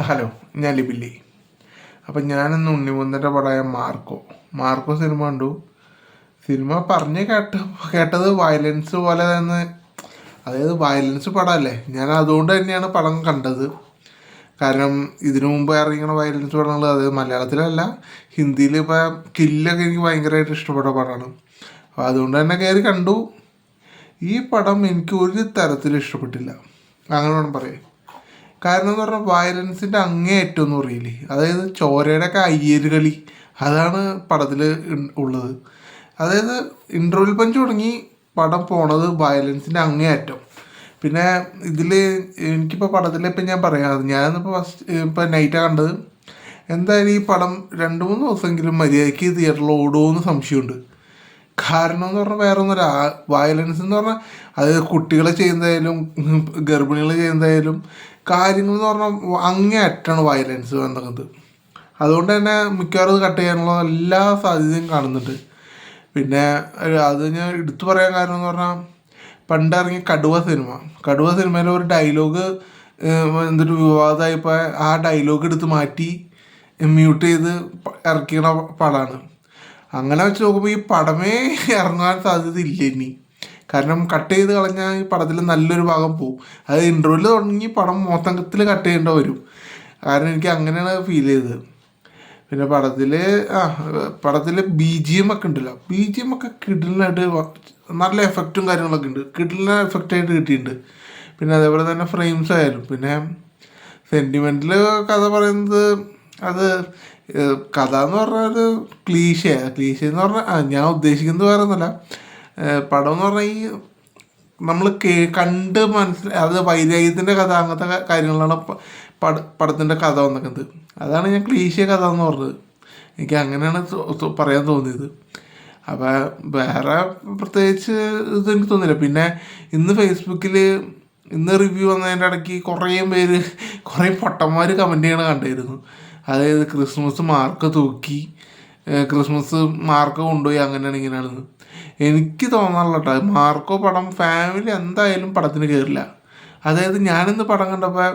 Hello, ഞാൻ ലിബില്ലി. അപ്പം ഞാനിന്ന് ഉണ്ണിമുന്തൻ്റെ പടമായ മാർക്കോ സിനിമ കണ്ടു. സിനിമ കേട്ടത് വയലൻസ് പോലെ തന്നെ, അതായത് വയലൻസ് പടമല്ലേ. ഞാൻ അതുകൊണ്ട് തന്നെയാണ് പടം കണ്ടത്. കാരണം ഇതിനു മുമ്പ് ഇറങ്ങിയ വയലൻസ് പടങ്ങൾ, അതായത് മലയാളത്തിലല്ല ഹിന്ദിയിൽ ഇപ്പം കില്ലൊക്കെ എനിക്ക് ഭയങ്കരമായിട്ട് ഇഷ്ടപ്പെട്ട പടമാണ്. അപ്പോൾ അതുകൊണ്ട് തന്നെ കയറി കണ്ടു. ഈ പടം എനിക്ക് ഒരു തരത്തിലും ഇഷ്ടപ്പെട്ടില്ല, അങ്ങനെ വേണം പറയാം. കാരണം എന്ന് പറഞ്ഞാൽ വയലൻസിൻ്റെ അങ്ങേയറ്റം എന്ന് പറയില്ലേ, അതായത് ചോരയുടെയൊക്കെ അയ്യര് കളി, അതാണ് പടത്തിൽ ഉള്ളത്. അതായത് ഇൻ്റർവെൽ പഞ്ച് തുടങ്ങി പടം പോണത് വയലൻസിൻ്റെ അങ്ങേയറ്റം. പിന്നെ ഇതിൽ എനിക്കിപ്പോൾ പടത്തിൽ ഇപ്പം ഞാൻ പറയാം, ഞാനിപ്പോൾ ഇപ്പം നൈറ്റാണ് കണ്ടത്. എന്തായാലും ഈ പടം 2-3 ദിവസമെങ്കിലും മര്യാദയ്ക്ക് തിയേറ്ററിൽ ഓടുമെന്ന് സംശയമുണ്ട്. കാരണം എന്ന് പറഞ്ഞാൽ വേറെ ഒന്നുമില്ല, വയലൻസ് എന്ന് പറഞ്ഞാൽ അത് കുട്ടികളെ ചെയ്യുന്നതായാലും ഗർഭിണികൾ ചെയ്യുന്നതായാലും കാര്യങ്ങൾ എന്ന് പറഞ്ഞാൽ അങ്ങേയറ്റാണ് വയലൻസ് വന്നത്. അതുകൊണ്ട് തന്നെ മിക്കവാറും കട്ട് ചെയ്യാനുള്ള എല്ലാ സാധ്യതയും കാണുന്നുണ്ട്. പിന്നെ അത് ഞാൻ എടുത്തു പറയാൻ കാരണം എന്ന് പറഞ്ഞാൽ, പണ്ടിറങ്ങിയ കടുവ സിനിമയിലെ ഒരു ഡയലോഗ് എന്തൊരു വിവാദമായപ്പോൾ ആ ഡയലോഗ് എടുത്ത് മാറ്റി മ്യൂട്ട് ചെയ്ത് ഇറക്കിയ പടമാണ്. അങ്ങനെ വെച്ച് നോക്കുമ്പോൾ ഈ പടമേ ഇറങ്ങാൻ സാധ്യത ഇല്ല ഇനി. കാരണം കട്ട് ചെയ്ത് കളഞ്ഞാൽ ഈ പടത്തിൽ നല്ലൊരു ഭാഗം പോവും. അത് ഇൻ്റർവ്യൂവിൽ തുടങ്ങി പടം മൊത്തത്തിൽ കട്ട് ചെയ്യേണ്ട വരും. കാരണം എനിക്ക് അങ്ങനെയാണ് ഫീൽ ചെയ്തത്. പിന്നെ പടത്തിൽ BGM ഒക്കെ ഉണ്ടല്ലോ, BGM ഒക്കെ കിഡിലിനായിട്ട് നല്ല എഫക്റ്റും കാര്യങ്ങളൊക്കെ ഉണ്ട്, കിഡിലിന് എഫക്റ്റായിട്ട് കിട്ടിയിട്ടുണ്ട്. പിന്നെ അതേപോലെ തന്നെ ഫ്രെയിംസ് ആയാലും. പിന്നെ സെൻറ്റിമെൻ്റൽ കഥ പറയുന്നത്, അത് കഥ എന്ന് പറഞ്ഞാൽ ഒരു ക്ലീശ എന്ന് പറഞ്ഞാൽ ഞാൻ ഉദ്ദേശിക്കുന്നത് വേറെ ഒന്നുമല്ല. പടം എന്ന് പറഞ്ഞാൽ ഈ നമ്മൾ കണ്ട് അത് വൈരാഗ്യത്തിൻ്റെ കഥ, അങ്ങനത്തെ കാര്യങ്ങളാണ് പടത്തിൻ്റെ കഥ വന്നിരിക്കുന്നത്. അതാണ് ഞാൻ ക്ലീശ കഥ എന്ന് പറഞ്ഞത്. എനിക്ക് അങ്ങനെയാണ് പറയാൻ തോന്നിയത്. അപ്പോൾ വേറെ പ്രത്യേകിച്ച് ഇതെനിക്ക് തോന്നില്ല. പിന്നെ ഇന്ന് ഫേസ്ബുക്കിൽ റിവ്യൂ വന്നതിൻ്റെ ഇടയ്ക്ക് കുറേ പൊട്ടന്മാർ കമൻറ്റ് ചെയ്യണ കണ്ടിരുന്നു. അതായത് ക്രിസ്മസ് മാർക്ക് തൂക്കി, ക്രിസ്മസ് മാർക്ക് കൊണ്ടുപോയി, അങ്ങനെയാണ് ഇങ്ങനെയാണെന്ന്. എനിക്ക് തോന്നാറില്ല കേട്ടോ, മാർക്കോ പടം ഫാമിലി എന്തായാലും പടത്തിന് കയറില്ല. അതായത് ഞാനിന്ന് പടം കണ്ടപ്പോൾ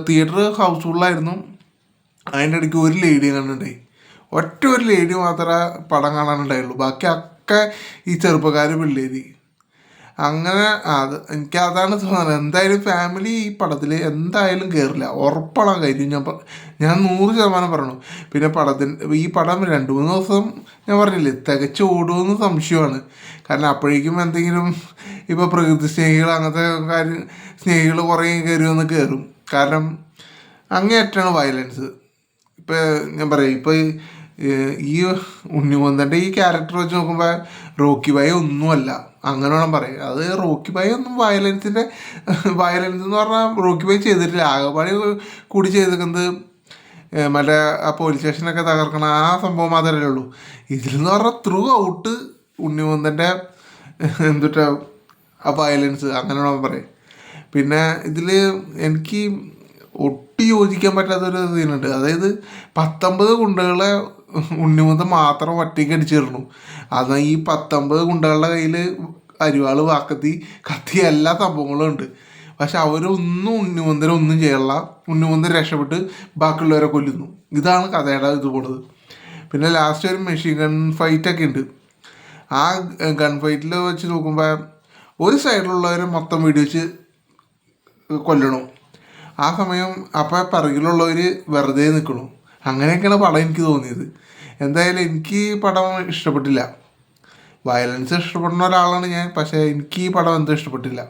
തിയേറ്റർ ഹൗസ്ഫുള്ളായിരുന്നു. അതിൻ്റെ ഇടയ്ക്ക് ഒരു ലേഡി കണ്ടിട്ടുണ്ടായി, ഒരു ലേഡി മാത്രമേ പടം കാണാനുണ്ടായുള്ളൂ. ബാക്കി ഒക്കെ ഈ ചെറുപ്പക്കാർ പിള്ളേർ. അങ്ങനെ എനിക്കതാണ് തോന്നുന്നത്. എന്തായാലും ഫാമിലി ഈ പടത്തിൽ എന്തായാലും കയറില്ല, ഉറപ്പാണ് കാര്യം. ഞാൻ 100% പറയണു. പിന്നെ ഈ പടം 2-3 ദിവസം ഞാൻ പറഞ്ഞില്ലേ തികച്ച് ഓടുമെന്ന് സംശയമാണ്. കാരണം അപ്പോഴേക്കും എന്തെങ്കിലും ഇപ്പോൾ പ്രകൃതി സ്നേഹികൾ, അങ്ങനത്തെ സ്നേഹികൾ കുറേ കയറും. കാരണം അങ്ങേയറ്റാണ് വയലൻസ്. ഇപ്പോൾ ഞാൻ പറയാം, ഇപ്പോൾ ഈ ഉണ്ണിമുന്തൻ്റെ ഈ ക്യാരക്ടർ വെച്ച് നോക്കുമ്പോൾ റോക്കി ഭായ് ഒന്നുമല്ല, അങ്ങനെ വേണം പറയാം. അത് റോക്കി ഭായ് ഒന്നും വയലൻസ് എന്ന് പറഞ്ഞാൽ റോക്കി ഭായ് ചെയ്തിട്ടില്ല. ആകെപ്പാടി കൂടി ചെയ്തിരിക്കുന്നത് മറ്റേ ആ പോലീസ് സ്റ്റേഷനൊക്കെ തകർക്കണം, ആ സംഭവം മാത്രമേ ഉള്ളൂ. ഇതിലെന്ന് പറഞ്ഞാൽ ത്രൂ ഔട്ട് ഉണ്ണിമുന്തൻ്റെ ആ വയലൻസ്, അങ്ങനെ വേണം പറയാം. പിന്നെ ഇതിൽ എനിക്ക് ഒട്ടും യോജിക്കാൻ പറ്റാത്തൊരു സീനുണ്ട്. അതായത് 19 ഗുണ്ടകളെ ഉണ്ണിമുന്തൻ മാത്രം ഒറ്റയ്ക്ക് അടിച്ചിരുന്നു. അത് ഈ 19 ഗുണ്ടകളുടെ കയ്യിൽ അരിവാൾ, വാക്കത്തി, കത്തി, എല്ലാ സംഭവങ്ങളും ഉണ്ട്. പക്ഷെ അവരൊന്നും ഉണ്ണിമുന്തനെ ചെയ്യല്ല. ഉണ്ണിമുന്തൻ രക്ഷപ്പെട്ട് ബാക്കിയുള്ളവരെ കൊല്ലുന്നു. ഇതാണ് കഥയുടെ ഇത് പോണത്. പിന്നെ ലാസ്റ്റ് ഒരു മെഷീൻ ഗൺ ഫൈറ്റൊക്കെ ഉണ്ട്. ആ ഗൺ ഫൈറ്റിൽ വെച്ച് നോക്കുമ്പോൾ ഒരു സൈഡിലുള്ളവരെ മൊത്തം വെടിവെച്ച് കൊല്ലണു. ആ സമയം അപ്പോൾ പിറകിലുള്ളവർ വെറുതെ നിൽക്കണു. അങ്ങനെയൊക്കെയാണ് പടം എനിക്ക് തോന്നിയത്. എന്തായാലും എനിക്ക് പടം ഇഷ്ടപ്പെട്ടില്ല. വയലൻസ് ഇഷ്ടപ്പെടുന്ന ഒരാളാണ് ഞാൻ, പക്ഷേ എനിക്ക് ഈ പടം എന്തോ ഇഷ്ടപ്പെട്ടില്ല.